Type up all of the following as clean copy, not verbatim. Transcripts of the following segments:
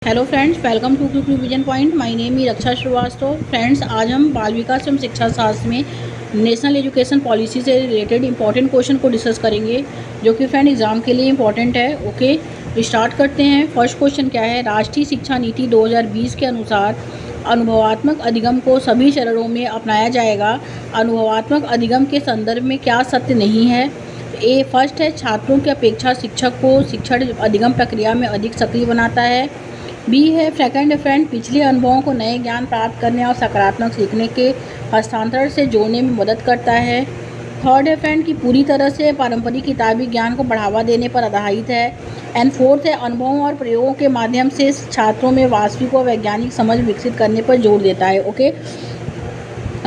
Hello friends, welcome to Q vision point. My name ही Raksha Shrivastava. Friends, आज हम बाल विकास एवं शिक्षा शास्त्र में नेशनल एजुकेशन पॉलिसी से रिलेटेड इंपॉर्टेंट क्वेश्चन को डिस्कस करेंगे, जो कि फ्रेंड एग्जाम के लिए इंपॉर्टेंट है। ओके, स्टार्ट करते हैं। फर्स्ट क्वेश्चन क्या है? राष्ट्रीय शिक्षा नीति 2020 के अनुसार अनुभवात्मक अधिगम को सभी चरणों में अपनाया जाएगा। अनुभवात्मक अधिगम के संदर्भ में क्या सत्य नहीं है? ए फर्स्ट है, छात्रों की अपेक्षा शिक्षक को शिक्षण अधिगम प्रक्रिया में अधिक सक्रिय बनाता है। बी है, सेकंड फ्रेंड, पिछले अनुभवों को नए ज्ञान प्राप्त करने और सकारात्मक सीखने के हस्तांतरण से जोड़ने में मदद करता है। थर्ड है फ्रेंड कि पूरी तरह से पारंपरिक किताबी ज्ञान को बढ़ावा देने पर आधारित है। एंड फोर्थ है, अनुभवों और प्रयोगों के माध्यम से छात्रों में वास्तविक और वैज्ञानिक समझ विकसित करने पर जोर देता है। ओके,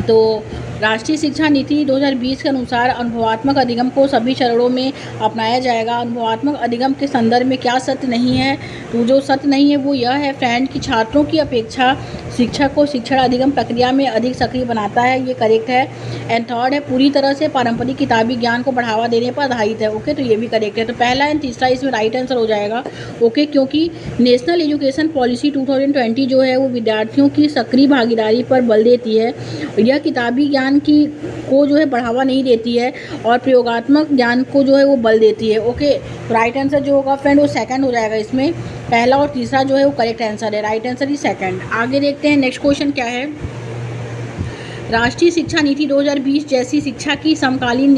तो राष्ट्रीय शिक्षा नीति 2020 के अनुसार अनुभवात्मक अधिगम को सभी चरणों में अपनाया जाएगा। अनुभवात्मक अधिगम के संदर्भ में क्या सत्य नहीं है? तो जो सत्य नहीं है वो यह है फ्रेंड कि छात्रों की अपेक्षा शिक्षक को शिक्षण अधिगम प्रक्रिया में अधिक सक्रिय बनाता है। ये करेक्ट है। एंड थर्ड है, पूरी तरह से पारंपरिक किताबी ज्ञान को बढ़ावा देने पर आधारित है। ओके, तो ये भी करेक्ट है। तो पहला एंड तीसरा इसमें राइट आंसर हो जाएगा। ओके, क्योंकि नेशनल एजुकेशन पॉलिसी 2020 जो है वो विद्यार्थियों की सक्रिय भागीदारी पर बल देती है। यह किताबी ज्ञान की को जो है बढ़ावा नहीं देती है और प्रयोगात्मक ज्ञान को जो है वो बल देती है। ओके, तो राइट आंसर जो होगा फ्रेंड वो सेकंड हो जाएगा। इसमें पहला और तीसरा जो है वो करेक्ट आंसर है। राइट आंसर ही सेकंड। आगे देखते हैं नेक्स्ट क्वेश्चन क्या है। राष्ट्रीय शिक्षा नीति 2020 जैसी शिक्षा की समकालीन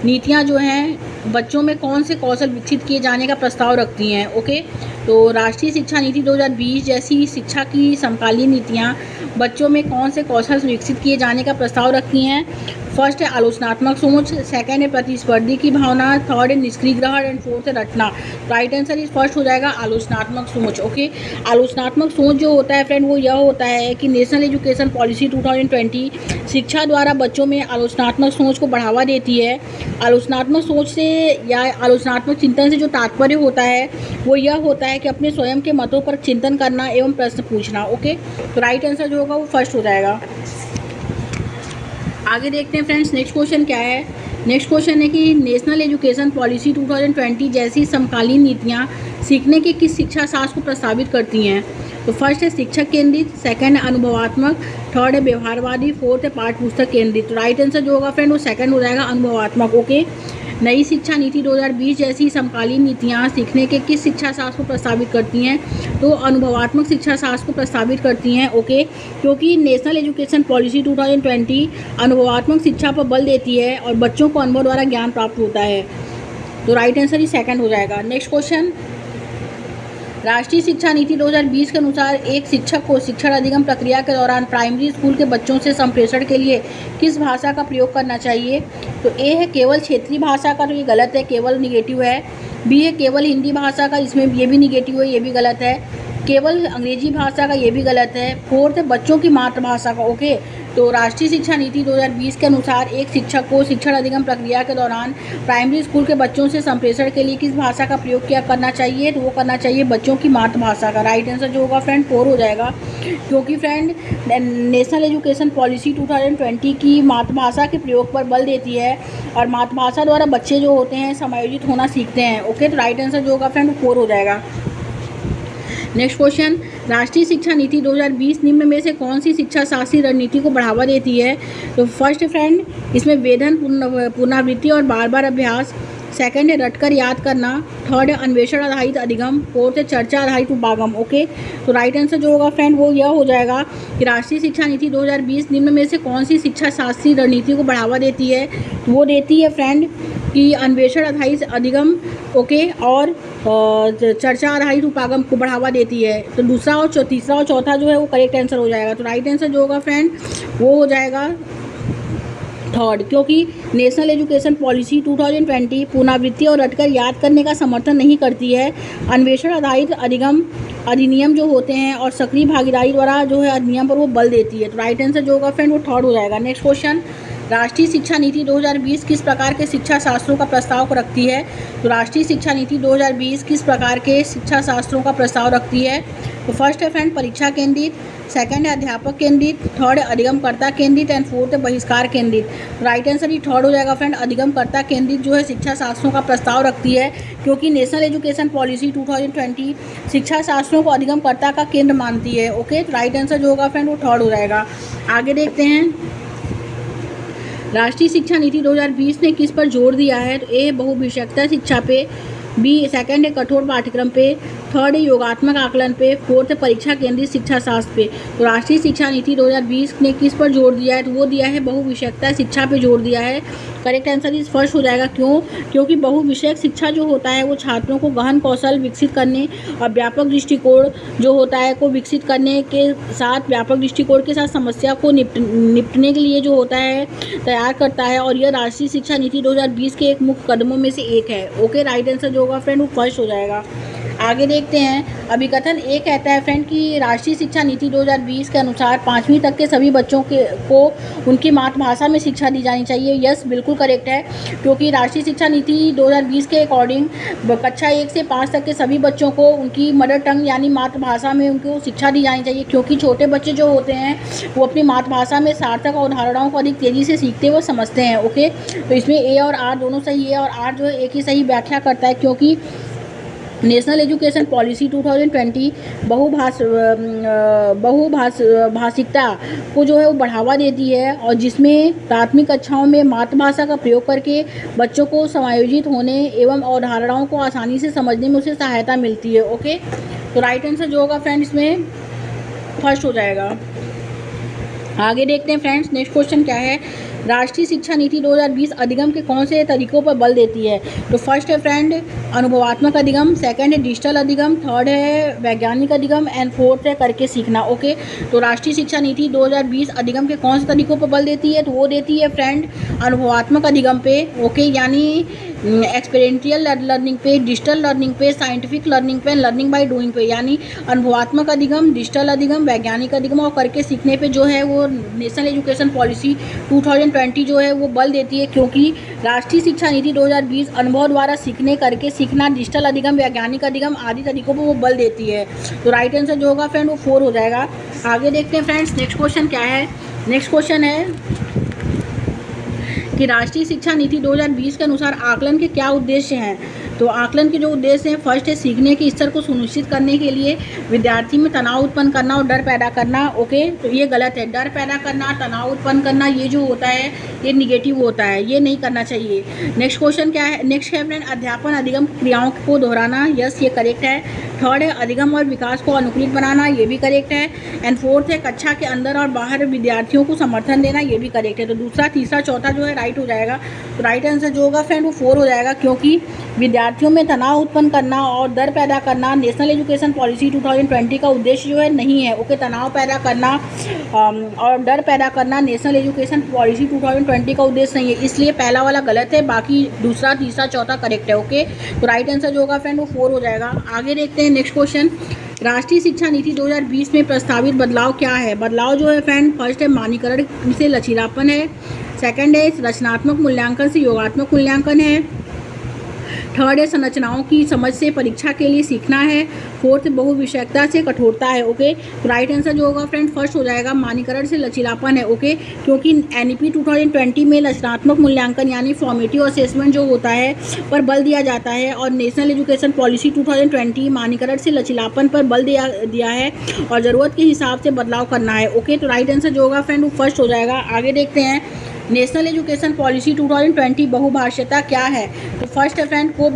नीतियाँ जो हैं बच्चों में कौन से कौशल विकसित किए जाने का प्रस्ताव रखती हैं? ओके, तो राष्ट्रीय शिक्षा नीति 2020 जैसी शिक्षा की समकालीन नीतियाँ बच्चों में कौन से कौशल विकसित किए जाने का प्रस्ताव रखती हैं? फर्स्ट है आलोचनात्मक सोच, सेकंड है प्रतिस्पर्धी की भावना, थर्ड है निष्क्रिय ग्रहण एंड फोर्थ है रटना। राइट आंसर इस फर्स्ट हो जाएगा आलोचनात्मक सोच। ओके, आलोचनात्मक सोच जो होता है फ्रेंड वो यह होता है कि नेशनल एजुकेशन पॉलिसी 2020 शिक्षा द्वारा बच्चों में आलोचनात्मक सोच को बढ़ावा देती है। आलोचनात्मक सोच से या आलोचनात्मक चिंतन से जो तात्पर्य होता है वो यह होता है कि अपने स्वयं के मतों पर चिंतन करना एवं प्रश्न पूछना। ओके, तो राइट आंसर जो होगा वो फर्स्ट हो जाएगा। आगे देखते हैं फ्रेंड्स नेक्स्ट क्वेश्चन क्या है। नेक्स्ट क्वेश्चन है कि नेशनल एजुकेशन पॉलिसी 2020 जैसी समकालीन नीतियाँ सीखने के किस शिक्षा शास्त्र को प्रस्तावित करती हैं? तो फर्स्ट है शिक्षक केंद्रित, सेकंड है अनुभवात्मक, थर्ड है व्यवहारवादी, फोर्थ है पाठ्य पुस्तक केंद्रित। तो राइट आंसर जो होगा फ्रेंड वो सेकंड हो जाएगा अनुभवात्मक। ओके, नई शिक्षा नीति 2020 जैसी समकालीन नीतियाँ सीखने के किस शिक्षा शास्त्र को प्रस्तावित करती हैं? तो अनुभवात्मक शिक्षा शास्त्र को प्रस्तावित करती हैं। ओके, क्योंकि नेशनल एजुकेशन पॉलिसी 2020 अनुभवात्मक शिक्षा पर बल देती है और बच्चों को अनुभव द्वारा ज्ञान प्राप्त होता है। तो राइट आंसर ही सेकंड हो जाएगा। नेक्स्ट क्वेश्चन, राष्ट्रीय शिक्षा नीति 2020 के अनुसार एक शिक्षक को शिक्षण अधिगम प्रक्रिया के दौरान प्राइमरी स्कूल के बच्चों से संप्रेषण के लिए किस भाषा का प्रयोग करना चाहिए? तो ए है केवल क्षेत्रीय भाषा का, तो ये गलत है, केवल निगेटिव है। बी है केवल हिंदी भाषा का, इसमें ये भी निगेटिव है, ये भी गलत है। केवल अंग्रेजी भाषा का, ये भी गलत है। फोर्थ है बच्चों की मातृभाषा का। ओके, तो राष्ट्रीय शिक्षा नीति 2020 के अनुसार एक शिक्षक को शिक्षण अधिगम प्रक्रिया के दौरान प्राइमरी स्कूल के बच्चों से संप्रेषण के लिए किस भाषा का प्रयोग करना चाहिए? तो वो करना चाहिए बच्चों की मातृभाषा का। राइट आंसर जो होगा फ्रेंड 4 हो जाएगा, क्योंकि फ्रेंड नेशनल एजुकेशन पॉलिसी 2020 की मातृभाषा के प्रयोग पर बल देती है और मातृभाषा द्वारा बच्चे जो होते हैं समायोजित होना सीखते हैं। ओके, तो राइट आंसर जो होगा फ्रेंड 4 हो जाएगा। नेक्स्ट क्वेश्चन, राष्ट्रीय शिक्षा नीति 2020 निम्न में से कौन सी शिक्षा शास्त्रीय रणनीति को बढ़ावा देती है? तो फर्स्ट फ्रेंड इसमें वेधन, पुनरावृत्ति और बार बार अभ्यास, सेकंड है रटकर याद करना, थर्ड है अन्वेषण आधारित अधिगम, फोर्थ है चर्चा आधारित उपागम। ओके, तो राइट आंसर जो होगा फ्रेंड वो यह हो जाएगा कि राष्ट्रीय शिक्षा नीति 2020 निम्न में से कौन सी शिक्षा शास्त्रीय रणनीति को बढ़ावा देती है? वो देती है फ्रेंड कि अन्वेषण आधारित अधिगम, ओके, और चर्चा आधारित उपागम को बढ़ावा देती है। तो दूसरा और तीसरा और चौथा जो है वो करेक्ट आंसर हो जाएगा। तो राइट आंसर जो होगा फ्रेंड वो हो जाएगा थर्ड, क्योंकि नेशनल एजुकेशन पॉलिसी 2020 पुनरावृत्ति और रटकर याद करने का समर्थन नहीं करती है। अन्वेषण आधारित अधिनियम जो होते हैं और सक्रिय भागीदारी द्वारा जो है अधिनियम पर वो बल देती है। तो राइट आंसर जो होगा फ्रेंड वो थर्ड हो जाएगा। नेक्स्ट क्वेश्चन, राष्ट्रीय शिक्षा नीति 2020 किस प्रकार के शिक्षा शास्त्रों का प्रस्ताव रखती है? तो राष्ट्रीय शिक्षा नीति 2020 किस प्रकार के शिक्षा शास्त्रों का प्रस्ताव रखती है? तो फर्स्ट है फ्रेंड परीक्षा केंद्रित, सेकंड है अध्यापक केंद्रित, थर्ड है अधिगमकर्ता केंद्रित एंड फोर्थ है बहिष्कार केंद्रित। राइट आंसर ही थर्ड हो जाएगा फ्रेंड। अधिगमकर्ता केंद्रित जो है शिक्षा शास्त्रों का प्रस्ताव रखती है, क्योंकि नेशनल एजुकेशन पॉलिसी 2020 शिक्षा शास्त्रों को अधिगमकर्ता का केंद्र मानती है। ओके, तो राइट आंसर जो होगा फ्रेंड वो थर्ड हो जाएगा। आगे देखते हैं, राष्ट्रीय शिक्षा नीति 2020 ने किस पर जोर दिया है? तो ए बहुविषयकता शिक्षा पे, बी सेकंड है कठोर पाठ्यक्रम पे, थर्ड है योगात्मक आकलन पे, फोर्थ है परीक्षा केंद्रित शिक्षा शास्त्र पे। तो राष्ट्रीय शिक्षा नीति 2020 ने किस पर जोर दिया है? तो वो दिया है बहुविषयकता शिक्षा पे जोर दिया है। करेक्ट आंसर इस फर्स्ट हो जाएगा। क्यों? क्योंकि बहुविषयक शिक्षा जो होता है वो छात्रों को गहन कौशल विकसित करने और व्यापक दृष्टिकोण जो होता है को विकसित करने के साथ व्यापक दृष्टिकोण के साथ समस्या को निपटने के लिए जो होता है तैयार करता है, और यह राष्ट्रीय शिक्षा नीति 2020 के एक मुख्य कदमों में से एक है। ओके, राइट आंसर जो होगा फ्रेंड वो फर्स्ट हो जाएगा। आगे देखते हैं, अभिकथन ए कहता है फ्रेंड कि राष्ट्रीय शिक्षा नीति 2020 के अनुसार 5वीं तक के सभी बच्चों को उनकी मातृभाषा में शिक्षा दी जानी चाहिए। यस, बिल्कुल करेक्ट है, क्योंकि राष्ट्रीय शिक्षा नीति 2020 के अकॉर्डिंग कक्षा 1 से 5 तक के सभी बच्चों को उनकी मदर टंग यानी मातृभाषा में उनको शिक्षा दी जानी चाहिए, क्योंकि छोटे बच्चे जो होते हैं वो अपनी मातृभाषा में सार्थक अवधारणाओं को अधिक तेज़ी से सीखते व समझते हैं। ओके, तो इसमें ए और आर दोनों सही है, और आर जो है एक ही सही व्याख्या करता है, क्योंकि नेशनल एजुकेशन पॉलिसी 2020 बहुभाषिकता को जो है वो बढ़ावा देती है, और जिसमें प्राथमिक कक्षाओं में मातृभाषा का प्रयोग करके बच्चों को समायोजित होने एवं अवधारणाओं को आसानी से समझने में उसे सहायता मिलती है। ओके, तो राइट आंसर जो होगा फ्रेंड इसमें फर्स्ट हो जाएगा। आगे देखते हैं फ्रेंड्स, नेक्स्ट क्वेश्चन क्या है? राष्ट्रीय शिक्षा नीति 2020 अधिगम के कौन से तरीकों पर बल देती है? तो फर्स्ट है फ्रेंड अनुभवात्मक अधिगम, सेकंड है डिजिटल अधिगम, थर्ड है वैज्ञानिक अधिगम एंड फोर्थ है करके सीखना। ओके, तो राष्ट्रीय शिक्षा नीति 2020 अधिगम के कौन से तरीकों पर बल देती है? तो वो देती है फ्रेंड अनुभवात्मक अधिगम पे, ओके, यानी एक्सपेरिमेंटल लर्निंग पे, डिजिटल लर्निंग पे, साइंटिफिक लर्निंग पे, लर्निंग बाय डूइंग पे, यानी अनुभवात्मक अधिगम, डिजिटल अधिगम, वैज्ञानिक अधिगम और करके सीखने पे जो है वो नेशनल एजुकेशन पॉलिसी 2020 जो है वो बल देती है, क्योंकि राष्ट्रीय शिक्षा नीति 2020 अनुभव द्वारा सीखने, करके सीखना, डिजिटल अधिगम, वैज्ञानिक अधिगम आदि तरीकों पर वो बल देती है। तो राइट आंसर जो होगा फ्रेंड वो 4 हो जाएगा। आगे देखते हैं फ्रेंड्स, नेक्स्ट क्वेश्चन क्या है? नेक्स्ट क्वेश्चन है कि राष्ट्रीय शिक्षा नीति 2020 के अनुसार आकलन के क्या उद्देश्य हैं? तो आकलन के जो उद्देश्य हैं, फर्स्ट है सीखने के स्तर को सुनिश्चित करने के लिए विद्यार्थी में तनाव उत्पन्न करना और डर पैदा करना। ओके, तो ये गलत है। डर पैदा करना, तनाव उत्पन्न करना, ये जो होता है ये निगेटिव होता है, ये नहीं करना चाहिए। नेक्स्ट क्वेश्चन क्या है? नेक्स्ट है फ्रेंड अध्यापन अधिगम क्रियाओं को दोहराना। यस, ये करेक्ट है। थर्ड है अधिगम और विकास को अनुकूलित बनाना, ये भी करेक्ट है। एंड फोर्थ है कक्षा के अंदर और बाहर विद्यार्थियों को समर्थन देना, ये भी करेक्ट है। तो दूसरा, तीसरा, चौथा जो है राइट हो जाएगा। तो राइट आंसर जो होगा फ्रेंड वो 4 हो जाएगा, क्योंकि विद्यार्थियों में तनाव उत्पन्न करना और डर पैदा करना नेशनल एजुकेशन पॉलिसी 2020 का उद्देश्य जो है नहीं है। ओके, तनाव पैदा करना और डर पैदा करना नेशनल एजुकेशन पॉलिसी 2020 का उद्देश्य नहीं है, इसलिए पहला वाला गलत है, बाकी दूसरा, तीसरा, चौथा करेक्ट है। ओके, तो राइट आंसर जो होगा फ्रेंड वो 4 हो जाएगा। आगे देखते हैं नेक्स्ट क्वेश्चन, राष्ट्रीय शिक्षा नीति 2020 में प्रस्तावित बदलाव क्या है? बदलाव जो है फ्रेंड फर्स्ट है मानकीकरण से लचीलापन है, सेकंड है रचनात्मक मूल्यांकन से योगात्मक मूल्यांकन है, थर्ड है संरचनाओं की समझ से परीक्षा के लिए सीखना है, फोर्थ बहुविषयकता से कठोरता है। ओके, तो राइट आंसर जो होगा फ्रेंड फर्स्ट हो जाएगा, मानकीकरण से लचीलापन है। ओके, क्योंकि एनईपी 2020 में रचनात्मक मूल्यांकन यानी फॉर्मेटिव असेसमेंट जो होता है पर बल दिया जाता है, और नेशनल एजुकेशन पॉलिसी 2020 मानकीकरण से लचीलापन पर बल दिया है और ज़रूरत के हिसाब से बदलाव करना है। ओके, तो राइट आंसर जो होगा फ्रेंड वो फर्स्ट हो जाएगा। आगे देखते हैं नेशनल एजुकेशन पॉलिसी 2020 बहुभाषीयता क्या है? तो फर्स्ट है फ्रेंड को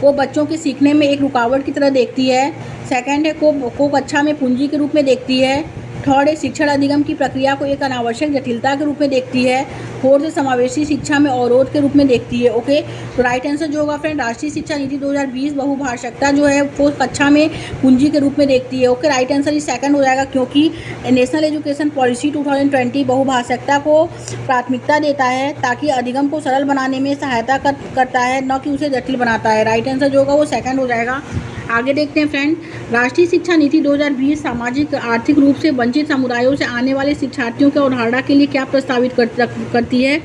बच्चों के सीखने में एक रुकावट की तरह देखती है, सेकंड है को कक्षा में पूंजी के रूप में देखती है, थर्ड है शिक्षण अधिगम की प्रक्रिया को एक अनावश्यक जटिलता के रूप में देखती है, फोर्थ है समावेशी शिक्षा में अवरोध के रूप में देखती है। ओके, तो राइट आंसर जो होगा फ्रेंड राष्ट्रीय शिक्षा नीति 2020 बहुभाषिकता जो है वो कक्षा में पूंजी के रूप में देखती है। ओके, राइट आंसर ही सेकंड हो जाएगा, क्योंकि नेशनल एजुकेशन पॉलिसी 2020 बहुभाषिकता को प्राथमिकता देता है ताकि अधिगम को सरल बनाने में सहायता करता है, न कि उसे जटिल बनाता है। राइट आंसर जो होगा वो सेकंड हो जाएगा। आगे देखते हैं फ्रेंड, राष्ट्रीय शिक्षा नीति 2020 सामाजिक आर्थिक रूप से वंचित समुदायों से आने वाले शिक्षार्थियों की अवधारणा के लिए क्या प्रस्तावित करती है?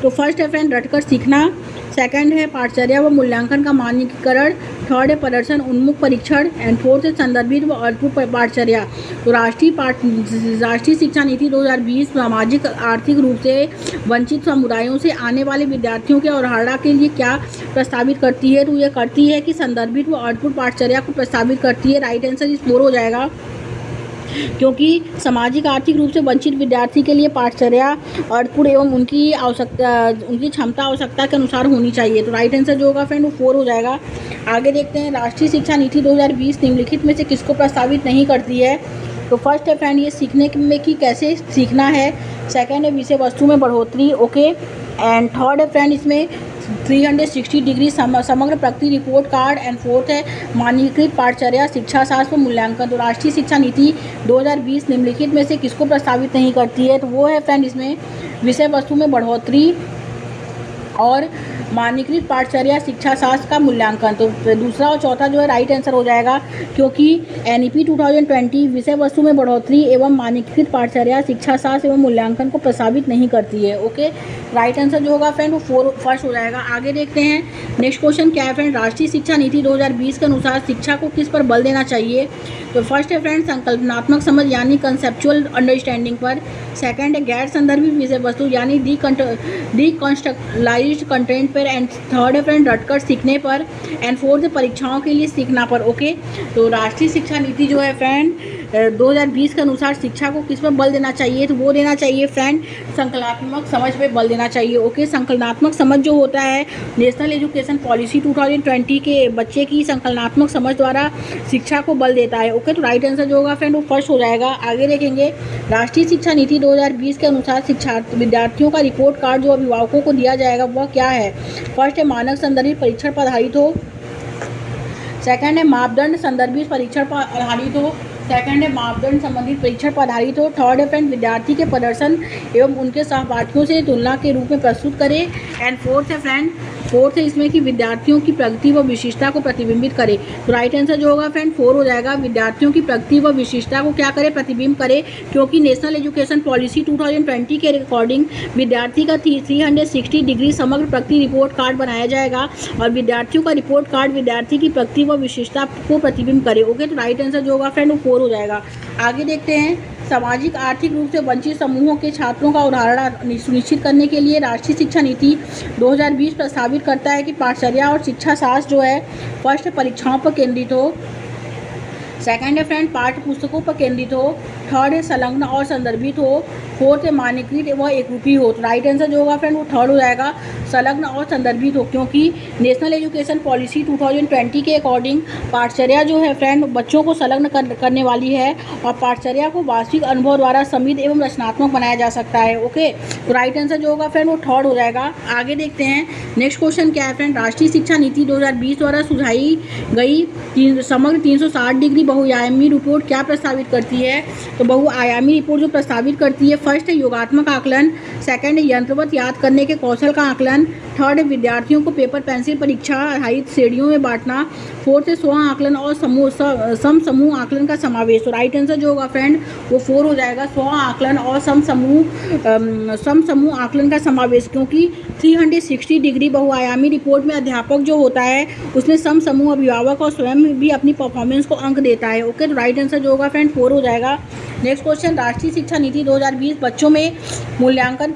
तो फर्स्ट है फ्रेंड रटकर सीखना, सेकंड है पाठचर्या व मूल्यांकन का मानकीकरण। थर्ड है प्रदर्शन उन्मुख परीक्षण एंड फोर्थ है संदर्भित व अर्थपूर्ण पाठचर्या। तो राष्ट्रीय शिक्षा नीति 2020 सामाजिक आर्थिक रूप से वंचित समुदायों से आने वाले विद्यार्थियों के अवधारणा के लिए क्या प्रस्तावित करती है? तो ये करती है कि संदर्भित व अर्थपूर्ण पाठचर्या को प्रस्तावित करती है। राइट आंसर इस 4 हो जाएगा, क्योंकि सामाजिक आर्थिक रूप से वंचित विद्यार्थी के लिए पाठचर्या अर्थपूर्ण एवं उनकी क्षमता आवश्यकता के अनुसार होनी चाहिए। तो राइट आंसर जो होगा फ्रेंड वो 4 हो जाएगा। आगे देखते हैं राष्ट्रीय शिक्षा नीति 2020 निम्नलिखित में से किसको प्रस्तावित नहीं करती है? तो फर्स्ट है फ्रेंड ये सीखने में कि कैसे सीखना है। सेकंड है विषय वस्तु में बढ़ोतरी, ओके। एंड थर्ड है फ्रेंड इसमें 360 डिग्री समग्र प्रगति रिपोर्ट कार्ड। एंड फोर्थ है मानकीकृत पाठचर्या शिक्षा शास्त्र मूल्यांकन। तो राष्ट्रीय शिक्षा नीति 2020 निम्नलिखित में से किसको प्रस्तावित नहीं करती है? तो वो है फ्रेंड इसमें विषय वस्तु में बढ़ोतरी और मानकीकृत पाठचर्या शिक्षा शास्त्र का मूल्यांकन। तो दूसरा और चौथा जो है राइट आंसर हो जाएगा, क्योंकि NEP 2020 विषय वस्तु में बढ़ोतरी एवं मानकीकृत पाठचर्या शिक्षा शास्त्र एवं मूल्यांकन को प्रस्तावित नहीं करती है। ओके, राइट आंसर जो होगा फ्रेंड वो फर्स्ट हो जाएगा। आगे देखते हैं नेक्स्ट क्वेश्चन क्या है फ्रेंड। राष्ट्रीय शिक्षा नीति 2020 के अनुसार शिक्षा को किस पर बल देना चाहिए? तो फर्स्ट है फ्रेंड संकल्पनात्मक समझ यानी कंसेप्चुअल अंडरस्टैंडिंग पर। सेकंड है गैर संदर्भित विषय वस्तु यानी डिकॉन्स्ट्रक्चुअलाइज्ड कंटेंट पर। एंड थर्ड है फ्रेंड रटकर सीखने पर। एंड फोर्थ है परीक्षाओं के लिए सीखना पर। ओके, तो राष्ट्रीय शिक्षा नीति जो है फ्रेंड 2020 के अनुसार शिक्षा को किस पर बल देना चाहिए? तो वो देना चाहिए फ्रेंड संकल्पनात्मक समझ पे बल देना चाहिए। ओके, संकल्पनात्मक समझ जो होता है नेशनल एजुकेशन पॉलिसी 2020 के बच्चे की संकल्पनात्मक समझ द्वारा शिक्षा को बल देता है। ओके, तो राइट आंसर जो होगा फ्रेंड वो फर्स्ट हो जाएगा। आगे देखेंगे राष्ट्रीय शिक्षा नीति 2020 के अनुसार विद्यार्थियों का रिपोर्ट कार्ड जो अभिभावकों को दिया जाएगा वह क्या है? फर्स्ट है मानक संदर्भित परीक्षण पर आधारित हो। सेकंड है मापदंड संदर्भित परीक्षण पर आधारित हो। सेकंड है मापदंड संबंधित परीक्षण पर आधारित हो। थर्ड है फ्रेंड विद्यार्थी के प्रदर्शन एवं उनके सहपाठियों से तुलना के रूप में प्रस्तुत करें। एंड फोर्थ है इसमें कि विद्यार्थियों की प्रगति व विशिष्टता को प्रतिबिंबित करे। तो राइट आंसर जो होगा फ्रेंड 4 हो जाएगा, विद्यार्थियों की प्रगति व विशिष्टता को क्या करे? प्रतिबिंब करे, क्योंकि नेशनल एजुकेशन पॉलिसी 2020 के अकॉर्डिंग विद्यार्थी का 360 डिग्री समग्र प्रगति रिपोर्ट कार्ड बनाया जाएगा और विद्यार्थियों का रिपोर्ट कार्ड विद्यार्थी की प्रगति व विशिष्टता को प्रतिबिंब करे। ओके, तो राइट आंसर जो होगा फ्रेंड वो 4 हो जाएगा। आगे देखते हैं सामाजिक आर्थिक रूप से वंचित समूहों के छात्रों का अवधारणा सुनिश्चित करने के लिए राष्ट्रीय शिक्षा नीति 2020 प्रस्तावित करता है कि पाठचर्या और शिक्षा शास्त्र जो है फर्स्ट परीक्षाओं पर केंद्रित हो। सेकंड है फ्रेंड पाठ्य पुस्तकों पर केंद्रित हो। थर्ड है संलग्न और संदर्भित हो। फोर्थ है मानकीकृत व एकरूपी हो। तो राइट आंसर जो होगा फ्रेंड वो थर्ड हो जाएगा, संलग्न और संदर्भित हो, क्योंकि नेशनल एजुकेशन पॉलिसी 2020 के अकॉर्डिंग पाठचर्या जो है फ्रेंड बच्चों को संलग्न करने वाली है और पाठचर्या को वास्तविक अनुभव द्वारा समृद्ध एवं रचनात्मक बनाया जा सकता है। ओके, तो राइट आंसर जो होगा फ्रेंड वो थर्ड हो जाएगा। आगे देखते हैं नेक्स्ट क्वेश्चन क्या है फ्रेंड। राष्ट्रीय शिक्षा नीति 2020 द्वारा सुझाई गई समग्र 360 डिग्री बहुआयामी रिपोर्ट क्या प्रस्तावित करती है? तो बहुआयामी रिपोर्ट जो प्रस्तावित करती है फर्स्ट है योगात्मक आकलन। सेकंड है यंत्रवत याद करने के कौशल का आकलन। थर्ड है विद्यार्थियों को पेपर पेंसिल परीक्षा आधारित श्रेणियों में बांटना। फोर्थ है स्व आकलन और समूह आकलन का समावेश। तो राइट आंसर जो होगा फ्रेंड वो 4 हो जाएगा, स्व आकलन और समूह आकलन का समावेश, क्योंकि 360 डिग्री बहुआयामी रिपोर्ट में अध्यापक जो होता है उसमें समूह अभिभावक और स्वयं भी अपनी परफॉर्मेंस को अंक देता है। ओके, तो राइट आंसर जो होगा फ्रेंड 4 हो जाएगा। नेक्स्ट क्वेश्चन राष्ट्रीय शिक्षा नीति 2020 बच्चों में मूल्यांकन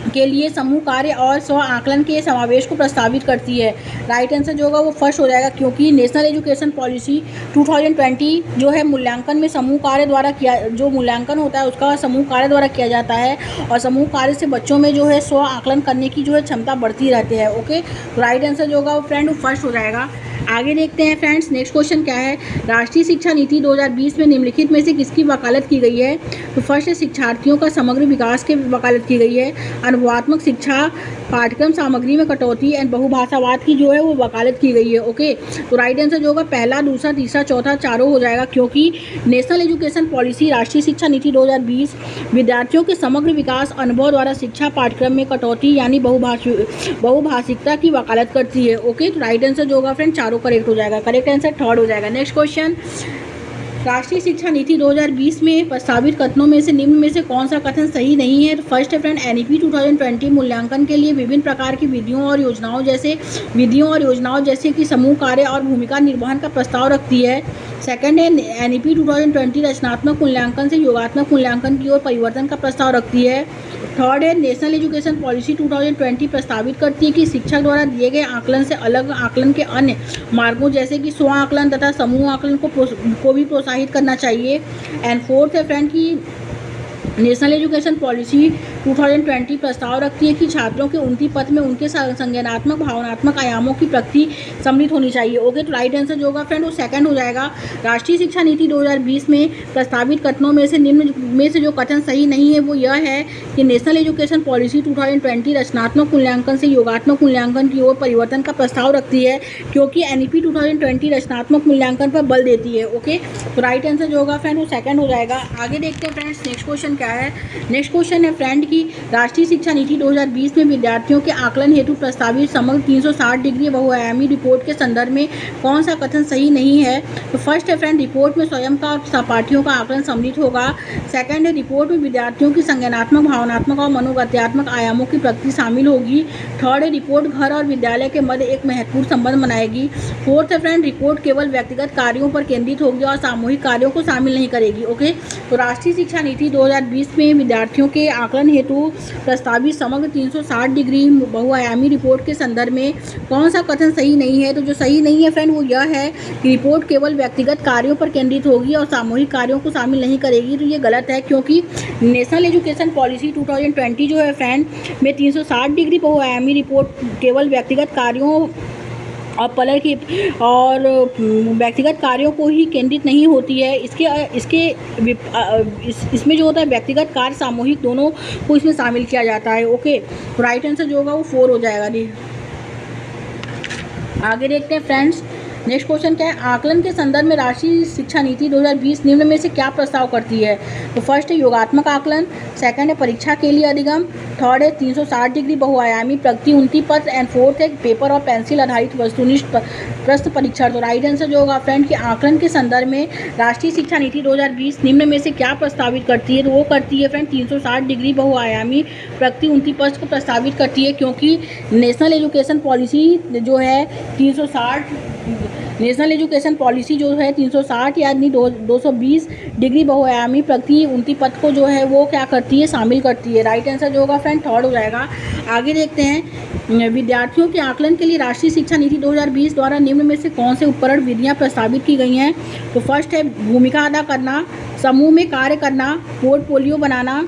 के लिए समूह कार्य और स्व आकलन के समावेश को प्रस्तावित करती है। राइट आंसर जो होगा वो फर्स्ट हो जाएगा, क्योंकि नेशनल एजुकेशन पॉलिसी 2020 जो है मूल्यांकन में समूह कार्य द्वारा जो मूल्यांकन होता है उसका समूह कार्य द्वारा किया जाता है और समूह कार्य से बच्चों में जो है स्व आकलन करने की जो है क्षमता बढ़ती रहती है। ओके, राइट आंसर जो होगा वो फ्रेंड वो फर्स्ट हो जाएगा। आगे देखते हैं फ्रेंड्स नेक्स्ट क्वेश्चन क्या है। राष्ट्रीय शिक्षा नीति 2020 में निम्नलिखित में से किसकी वकालत की गई है? तो फर्स्ट है शिक्षार्थियों का समग्र विकास की वकालत की गई है। अनुभवात्मक शिक्षा पाठ्यक्रम सामग्री में कटौती एंड बहुभाषावाद की जो है वो वकालत की गई है। ओके, तो राइट आंसर जो होगा पहला, दूसरा, तीसरा, चौथा चारों हो जाएगा, क्योंकि नेशनल एजुकेशन पॉलिसी राष्ट्रीय शिक्षा नीति 2020 विद्यार्थियों के समग्र विकास अनुभव द्वारा शिक्षा पाठ्यक्रम में कटौती यानी बहुभाषिकता की वकालत करती है। ओके, तो राइट आंसर जो होगा फ्रेंड चारों करेक्ट हो जाएगा। करेक्ट आंसर थर्ड हो जाएगा। नेक्स्ट क्वेश्चन राष्ट्रीय शिक्षा नीति 2020 में प्रस्तावित कथनों में से निम्न में से कौन सा कथन सही नहीं है? फर्स्ट है फ्रेंड, एनईपी 2020 मूल्यांकन के लिए विभिन्न प्रकार की विधियों और योजनाओं जैसे कि समूह कार्य और भूमिका निर्वहन का प्रस्ताव रखती है। सेकंड है, एनईपी 2020 रचनात्मक मूल्यांकन से योगात्मक मूल्यांकन की ओर परिवर्तन का प्रस्ताव रखती है। थर्ड है, नेशनल एजुकेशन पॉलिसी 2020 प्रस्तावित करती है कि शिक्षक द्वारा दिए गए आकलन से अलग आकलन के अन्य मार्गों जैसे कि स्व आकलन तथा समूह आकलन को भी प्रोत्साहित करना चाहिए। एंड फोर्थ है फ्रेंड कि नेशनल एजुकेशन पॉलिसी 2020 प्रस्ताव रखती है कि छात्रों के उन्नति पथ में उनके संज्ञानात्मक भावनात्मक आयामों की प्रगति सम्मिलित होनी चाहिए। ओके, तो राइट आंसर जो होगा फ्रेंड वो सेकंड हो जाएगा। राष्ट्रीय शिक्षा नीति 2020 में प्रस्तावित कथनों में से निम्न में से जो कथन सही नहीं है वो यह है कि नेशनल एजुकेशन पॉलिसी 2020 रचनात्मक मूल्यांकन से योगात्मक मूल्यांकन की ओर परिवर्तन का प्रस्ताव रखती है, क्योंकि एनईपी 2020 रचनात्मक मूल्यांकन पर बल देती है। ओके, तो राइट आंसर जो होगा फ्रेंड वो सेकंड हो जाएगा। आगे देखते हैं फ्रेंड्स, नेक्स्ट क्वेश्चन क्या है। नेक्स्ट क्वेश्चन है फ्रेंड की राष्ट्रीय शिक्षा नीति 2020 में विद्यार्थियों के आकलन हेतु प्रस्तावित समग्र 360 डिग्री बहुआयामी रिपोर्ट के संदर्भ में कौन सा कथन सही नहीं है? तो फर्स्ट है फ्रेंड, रिपोर्ट में स्वयं का और सहपाठियों का आकलन सम्मिलित होगा। सेकंड है, रिपोर्ट में विद्यार्थियों की संज्ञानात्मक भावनात्मक और मनोगत्यात्मक आयामों की प्रगति शामिल होगी। थर्ड है, रिपोर्ट घर और विद्यालय के मध्य एक महत्वपूर्ण संबंध बनाएगी। फोर्थ है फ्रेंड, रिपोर्ट केवल व्यक्तिगत कार्यों पर केंद्रित होगी और सामूहिक कार्यों को शामिल नहीं करेगी। ओके, तो राष्ट्रीय शिक्षा नीति 2020 में विद्यार्थियों के आकलन हेतु प्रस्तावित समग्र 360 डिग्री बहुआयामी रिपोर्ट के संदर्भ में कौन सा कथन सही नहीं है? तो जो सही नहीं है फ्रेंड वो यह है कि रिपोर्ट केवल व्यक्तिगत कार्यों पर केंद्रित होगी और सामूहिक कार्यों को शामिल नहीं करेगी। तो ये गलत है, क्योंकि नेशनल एजुकेशन पॉलिसी 2020 जो है फ्रेंड में 360 डिग्री बहुआयामी रिपोर्ट केवल व्यक्तिगत कार्यों और व्यक्तिगत कार्यों को ही केंद्रित नहीं होती है। इसमें जो होता है व्यक्तिगत कार्य सामूहिक दोनों को इसमें शामिल किया जाता है। ओके, तो राइट आंसर जो होगा वो 4 हो जाएगा। जी, आगे देखते हैं फ्रेंड्स, नेक्स्ट क्वेश्चन क्या है। आकलन के संदर्भ में राष्ट्रीय शिक्षा नीति 2020 निम्न में से क्या प्रस्ताव करती है? तो फर्स्ट है योगात्मक आकलन, सेकंड है परीक्षा के लिए अधिगम, थर्ड है 360 डिग्री बहुआयामी प्रगति उन्नति पथ, एंड फोर्थ है पेपर और पेंसिल आधारित वस्तुनिष्ठ प्रश्न परीक्षण। तो राइट आंसर जो होगा फ्रेंड कि आकलन के संदर्भ में राष्ट्रीय शिक्षा नीति 2020 निम्न में से क्या प्रस्तावित करती है? तो वो करती है फ्रेंड 360 डिग्री बहुआयामी प्रगति उन्नति पथ को प्रस्तावित करती है, क्योंकि नेशनल एजुकेशन पॉलिसी जो है 360 यानी 220 डिग्री बहुआयामी प्रगति उन्नति पथ को जो है वो क्या करती है, शामिल करती है। राइट आंसर जो होगा फ्रेंड थर्ड हो जाएगा। आगे देखते हैं, विद्यार्थियों के आकलन के लिए राष्ट्रीय शिक्षा नीति 2020 द्वारा निम्न में से कौन से उपकरण विधियां प्रस्तावित की गई हैं? तो फर्स्ट है भूमिका अदा करना, समूह में कार्य करना, पोर्टफोलियो बनाना,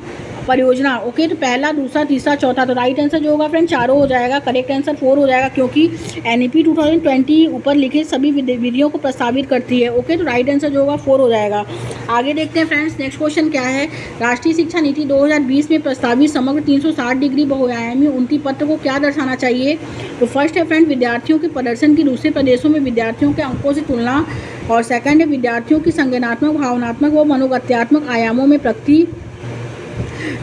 परियोजना। ओके, तो पहला, दूसरा, तीसरा, चौथा। तो राइट आंसर जो होगा फ्रेंड चारों हो जाएगा। करेक्ट आंसर 4 हो जाएगा, क्योंकि एनईपी 2020 ऊपर लिखे सभी विधियों को प्रस्तावित करती है। ओके, तो राइट आंसर जो होगा 4 हो जाएगा। आगे देखते हैं फ्रेंड्स, नेक्स्ट क्वेश्चन क्या है। राष्ट्रीय शिक्षा नीति 2020 में प्रस्तावित समग्र 360 डिग्री बहुआयामी उन्नति पत्र को क्या दर्शाना चाहिए? तो फर्स्ट है फ्रेंड विद्यार्थियों के प्रदर्शन की दूसरे प्रदेशों में विद्यार्थियों के अंकों से तुलना, और सेकंड है विद्यार्थियों की संज्ञानात्मक भावनात्मक व मनोगत्यात्मक आयामों में प्रगति,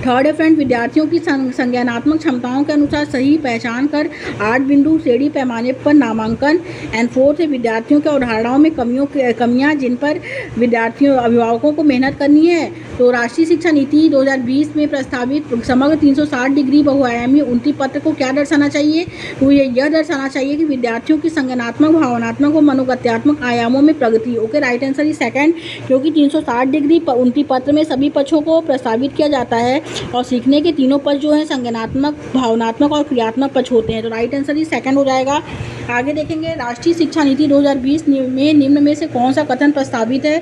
थर्ड है फ्रेंड विद्यार्थियों की संज्ञानात्मक क्षमताओं के अनुसार सही पहचान कर 8 बिंदु श्रेणी पैमाने पर नामांकन, एंड फोर्थ है विद्यार्थियों के अवधारणाओं में कमियां जिन पर अभिभावकों को मेहनत करनी है। तो राष्ट्रीय शिक्षा नीति 2020 में प्रस्तावित समग्र 360 डिग्री बहुआयामी उन्नति पत्र को क्या दर्शाना चाहिए? तो यह दर्शाना चाहिए कि विद्यार्थियों की संज्ञानात्मक भावनात्मक व मनोगत्यात्मक आयामों में प्रगति। Okay, right answer is second, क्योंकि 360 डिग्री उन्नति पत्र में सभी पक्षों को प्रस्तावित किया जाता है और सीखने के तीनों पक्ष जो है संज्ञानात्मक, भावनात्मक और क्रियात्मक पक्ष होते हैं। तो राइट आंसर ही सेकंड हो जाएगा। आगे देखेंगे, राष्ट्रीय शिक्षा नीति 2020 में निम्न में से कौन सा कथन प्रस्तावित है?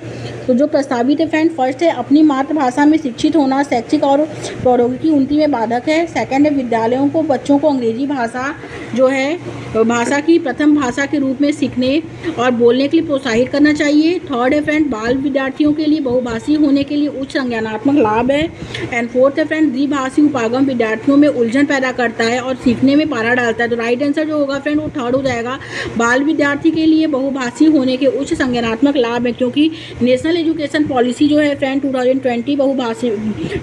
तो जो प्रस्तावित है फ्रेंड, फर्स्ट है अपनी मातृभाषा में शिक्षित होना शैक्षिक और प्रौद्योगिकी उन्नति में बाधक है। सेकंड है विद्यालयों को बच्चों को अंग्रेजी भाषा जो है भाषा की प्रथम भाषा के रूप में सीखने और बोलने के लिए प्रोत्साहित करना चाहिए। थर्ड है फ्रेंड बाल विद्यार्थियों के लिए बहुभाषी होने के लिए उच्च संज्ञानात्मक लाभ है। एंड फोर्थ है फ्रेंड द्विभाषी उपागम विद्यार्थियों में उलझन पैदा करता है और सीखने में पारा डालता है। तो राइट आंसर जो होगा फ्रेंड वो थर्ड हो जाएगा। बाल विद्यार्थी के लिए बहुभाषी होने के उच्च संज्ञानात्मक लाभ है, क्योंकि नेशनल एजुकेशन पॉलिसी जो है फ्रेंड 2020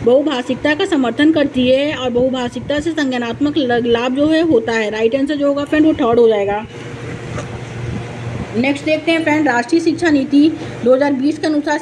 बहुभाषिकता का समर्थन करती है और बहुभाषिकता से संज्ञानात्मक लाभ जो है होता है। राइट आंसर जो होगा फ्रेंड वो थर्ड हो जाएगा। नेक्स्ट देखते हैं फ्रेंड, राष्ट्रीय शिक्षा नीति 2020 के अनुसार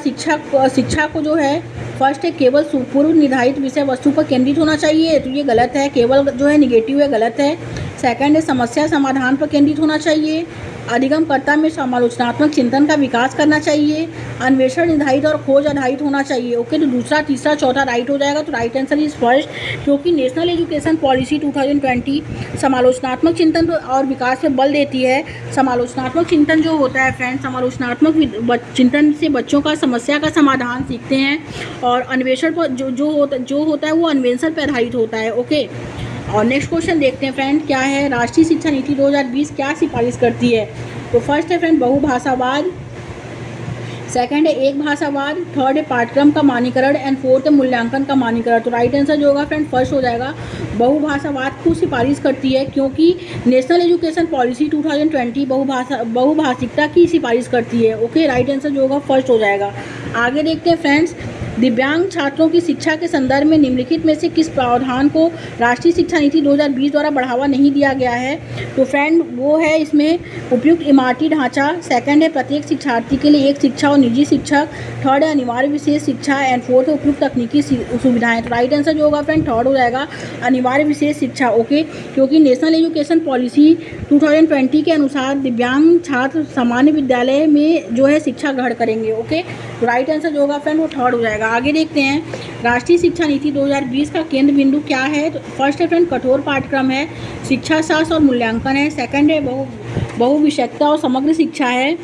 शिक्षा को जो है फर्स्ट है केवल पूर्व निर्धारित विषय वस्तु पर केंद्रित होना चाहिए, तो ये गलत है, केवल जो है निगेटिव है, गलत है। सेकंड है समस्या समाधान पर केंद्रित होना चाहिए, अधिगमकर्ता में समालोचनात्मक चिंतन का विकास करना चाहिए, अन्वेषण निर्धारित और खोज आधारित होना चाहिए। ओके, तो दूसरा तीसरा चौथा राइट हो जाएगा, तो राइट आंसर इज फर्स्ट, क्योंकि नेशनल एजुकेशन पॉलिसी 2020 समालोचनात्मक चिंतन और विकास पर बल देती है। समालोचनात्मक चिंतन जो होता है फ्रेंड, समालोचनात्मक चिंतन से बच्चों का समस्या का समाधान सीखते हैं, और अन्वेषण पर जो होता है वो अन्वेषण पर आधारित होता है। ओके, और नेक्स्ट क्वेश्चन देखते हैं फ्रेंड, क्या है राष्ट्रीय शिक्षा नीति 2020 क्या सिफारिश करती है। तो फर्स्ट है फ्रेंड बहुभाषावाद, सेकंड है एक भाषावाद, थर्ड है पाठ्यक्रम का मानकीकरण एंड फोर्थ है मूल्यांकन का मानकीकरण। तो राइट आंसर जो होगा फ्रेंड फर्स्ट हो जाएगा, बहुभाषावाद को सिफारिश करती है, क्योंकि नेशनल एजुकेशन पॉलिसी 2020 बहुभाषिकता की सिफारिश करती है। ओके, राइट आंसर जो होगा फर्स्ट हो जाएगा। आगे देखते हैं फ्रेंड्स, दिव्यांग छात्रों की शिक्षा के संदर्भ में निम्नलिखित में से किस प्रावधान को राष्ट्रीय शिक्षा नीति 2020 द्वारा बढ़ावा नहीं दिया गया है। तो फ्रेंड वो है इसमें उपयुक्त इमारती ढांचा, सेकंड है प्रत्येक शिक्षार्थी के लिए एक शिक्षा और निजी शिक्षक, थर्ड है अनिवार्य विशेष शिक्षा एंड फोर्थ है उपयुक्त तकनीकी सुविधाएं। तो राइट आंसर जो होगा फ्रेंड थर्ड हो जाएगा, अनिवार्य विशेष शिक्षा। ओके, क्योंकि नेशनल एजुकेशन पॉलिसी 2020 के अनुसार दिव्यांग छात्र सामान्य विद्यालय में जो है शिक्षा ग्रहण करेंगे। ओके, तो राइट आंसर जो होगा फ्रेंड वो थर्ड हो जाएगा। आगे देखते हैं, राष्ट्रीय शिक्षा नीति 2020 का केंद्र बिंदु क्या है। तो फर्स्ट है फ्रेंड कठोर पाठ्यक्रम है, शिक्षा शास्त्र और मूल्यांकन है, सेकंड है बहुविषयकता और समग्र शिक्षा है,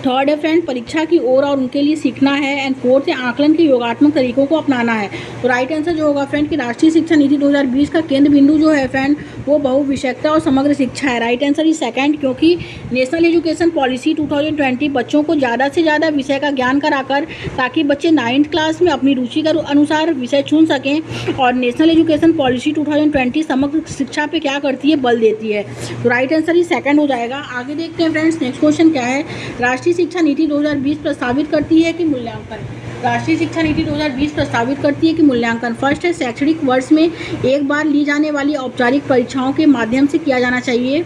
थर्ड है फ्रेंड परीक्षा की ओर और उनके लिए सीखना है, एंड फोर्थ है आकलन के योगात्मक तरीकों को अपनाना है। तो राइट आंसर जो होगा फ्रेंड कि राष्ट्रीय शिक्षा नीति 2020 का केंद्र बिंदु जो है फ्रेंड वो बहुविषयकता और समग्र शिक्षा है। राइट आंसर इज सेकंड, क्योंकि नेशनल एजुकेशन पॉलिसी 2020 बच्चों को ज़्यादा से ज़्यादा विषय का ज्ञान कराकर, ताकि बच्चे 9th क्लास में अपनी रुचि के अनुसार विषय चुन सकें, और नेशनल एजुकेशन पॉलिसी 2020 समग्र शिक्षा पे क्या करती है, बल देती है। तो राइट आंसर इज सेकंड हो जाएगा। आगे देखते हैं फ्रेंड्स, नेक्स्ट क्वेश्चन क्या है, राष्ट्रीय शिक्षा नीति 2020 प्रस्तावित करती है कि मूल्यांकन। राष्ट्रीय शिक्षा नीति 2020 प्रस्तावित करती है कि मूल्यांकन। फर्स्ट है शैक्षणिक वर्ष में एक बार ली जाने वाली औपचारिक परीक्षाओं के माध्यम से किया जाना चाहिए,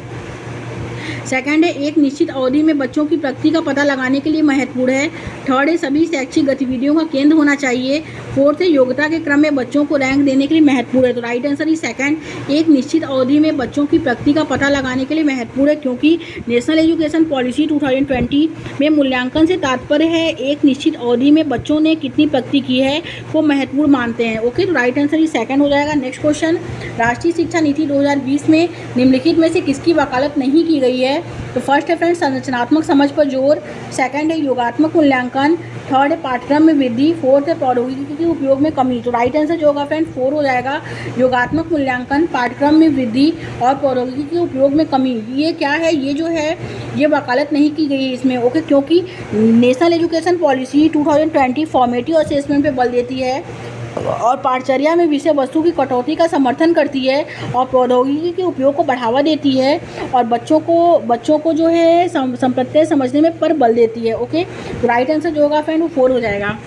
सेकंड है एक निश्चित अवधि में बच्चों की प्रगति का पता लगाने के लिए महत्वपूर्ण है, थर्ड है सभी शैक्षिक गतिविधियों का केंद्र होना चाहिए, फोर्थ है योग्यता के क्रम में बच्चों को रैंक देने के लिए महत्वपूर्ण है। तो राइट आंसर इज सेकंड, एक निश्चित अवधि में बच्चों की प्रगति का पता लगाने के लिए महत्वपूर्ण है, क्योंकि नेशनल एजुकेशन पॉलिसी 2020 में मूल्यांकन से तात्पर्य है एक निश्चित अवधि में बच्चों ने कितनी प्रगति की है वो महत्वपूर्ण मानते हैं। ओके, तो राइट आंसर इज सेकंड हो जाएगा। नेक्स्ट क्वेश्चन, राष्ट्रीय शिक्षा नीति 2020 में निम्नलिखित में से किसकी वकालत नहीं की गई है। तो फर्स्ट है फ्रेंड संरचनात्मक समझ पर जोर, सेकंड है योगात्मक मूल्यांकन, थर्ड है पाठ्यक्रम में वृद्धि, फोर्थ है प्रौद्योगिकी के उपयोग में कमी। तो राइट आंसर जो होगा फ्रेंड 4 हो जाएगा, योगात्मक मूल्यांकन, पाठ्यक्रम में वृद्धि और प्रौद्योगिकी के उपयोग में कमी। ये क्या है, ये जो है ये वकालत नहीं की गई है इसमें। ओके, क्योंकि national education policy 2020 formative assessment पे बल देती है और पाठचर्या में विषय वस्तु की कटौती का समर्थन करती है और प्रौद्योगिकी के उपयोग को बढ़ावा देती है और बच्चों को जो है संप्रत्यय समझने में पर बल देती है। ओके, तो राइट आंसर जो होगा फ्रेंड वो 4 हो जाएगा।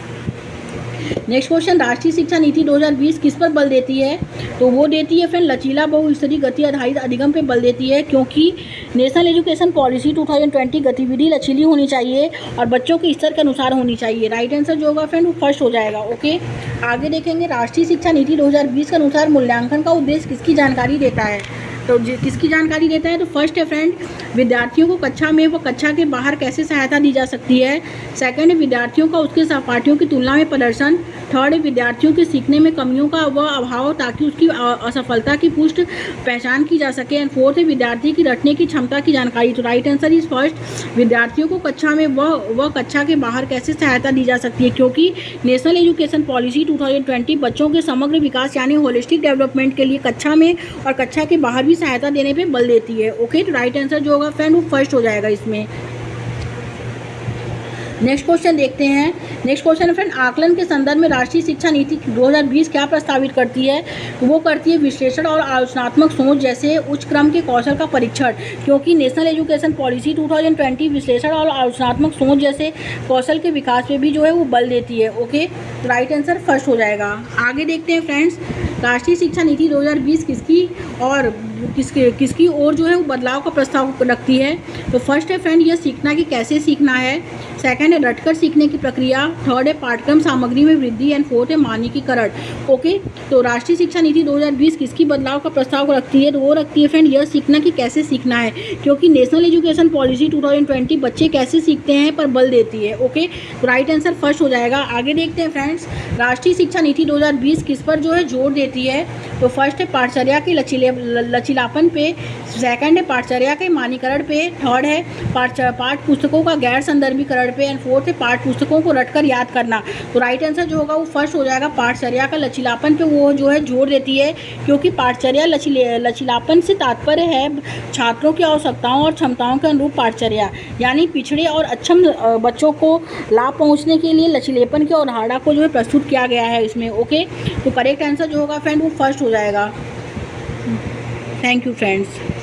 नेक्स्ट क्वेश्चन, राष्ट्रीय शिक्षा नीति 2020 किस पर बल देती है। तो वो देती है फ्रेंड लचीला बहुस्तरीय गति आधारित अधिगम पे बल देती है, क्योंकि नेशनल एजुकेशन पॉलिसी 2020 गतिविधि लचीली होनी चाहिए और बच्चों के स्तर के अनुसार होनी चाहिए। राइट आंसर जो होगा फ्रेंड वो फर्स्ट हो जाएगा। ओके, आगे देखेंगे, राष्ट्रीय शिक्षा नीति 2020 के अनुसार मूल्यांकन का उद्देश्य किसकी जानकारी देता है। तो किसकी जानकारी देता है, तो फर्स्ट है फ्रेंड विद्यार्थियों को कक्षा में व कक्षा के बाहर कैसे सहायता दी जा सकती है, सेकंड है विद्यार्थियों का उसके सहपाठियों की तुलना में प्रदर्शन, थर्ड है विद्यार्थियों के सीखने में कमियों का व अभाव ताकि उसकी असफलता की पुष्ट पहचान की जा सके, एंड फोर्थ है विद्यार्थी की रटने की क्षमता की जानकारी। तो राइट आंसर इज फर्स्ट, विद्यार्थियों को कक्षा में व कक्षा के बाहर कैसे सहायता दी जा सकती है, क्योंकि नेशनल एजुकेशन पॉलिसी 2020 बच्चों के समग्र विकास यानी होलिस्टिक डेवलपमेंट के लिए कक्षा में और कक्षा के बाहर भी सहायता देने पे बल देती है। ओके, तो राइट आंसर जो होगा फ्रेंड वो फर्स्ट हो जाएगा इसमें। नेक्स्ट क्वेश्चन देखते हैं। नेक्स्ट क्वेश्चन है फ्रेंड आकलन के संदर्भ में राष्ट्रीय शिक्षा नीति 2020 क्या प्रस्तावित करती है। वो करती है विश्लेषण और आलोचनात्मक सोच जैसे उच्च क्रम के कौशल का परीक्षण, क्योंकि नेशनल एजुकेशन पॉलिसी 2020 विश्लेषण और आलोचनात्मक सोच जैसे कौशल के विकास पे भी जो है वो बल देती है। ओके, तो राइट आंसर फर्स्ट हो जाएगा। आगे देखते हैं फ्रेंड्स, राष्ट्रीय शिक्षा नीति 2020 किसकी और किसकी ओर जो है वो बदलाव का प्रस्ताव रखती है। तो फर्स्ट है फ्रेंड यह सीखना कि कैसे सीखना है, सेकंड है रटकर सीखने की प्रक्रिया, थर्ड है पाठ्यक्रम सामग्री में वृद्धि एंड फोर्थ है मानकीकरण। ओके, तो राष्ट्रीय शिक्षा नीति 2020 किसकी बदलाव का प्रस्ताव रखती है, तो वो रखती है फ्रेंड यह सीखना कि कैसे सीखना है, क्योंकि नेशनल एजुकेशन पॉलिसी 2020 बच्चे कैसे सीखते हैं पर बल देती है। ओके, तो राइट आंसर फर्स्ट हो जाएगा। आगे देखते हैं फ्रेंड्स, राष्ट्रीय शिक्षा नीति 2020 किस पर जो है जोर देती है, तो फर्स्ट है पाठचर्या के लचीलापन पे, सेकंड है पाठचर्या के मानकीकरण पे, थर्ड है पाठ पुस्तकों का गैर संदर्भीकरण पे एंड फोर्थ है पाठ पुस्तकों को रटकर याद करना। तो राइट आंसर जो होगा वो फर्स्ट हो जाएगा, पाठचर्या का लचीलापन पे वो जो है जोर देती है, क्योंकि पाठचर्या लचीलापन से तात्पर्य है छात्रों की आवश्यकताओं और क्षमताओं के अनुरूप पाठचर्या, यानी पिछड़े और अक्षम बच्चों को लाभ पहुंचने के लिए लचीलेपन की अवधारणा को जो है प्रस्तुत किया गया है इसमें। ओके, तो करेक्ट आंसर जो होगा फ्रेंड वो फर्स्ट हो जाएगा। Thank you friends.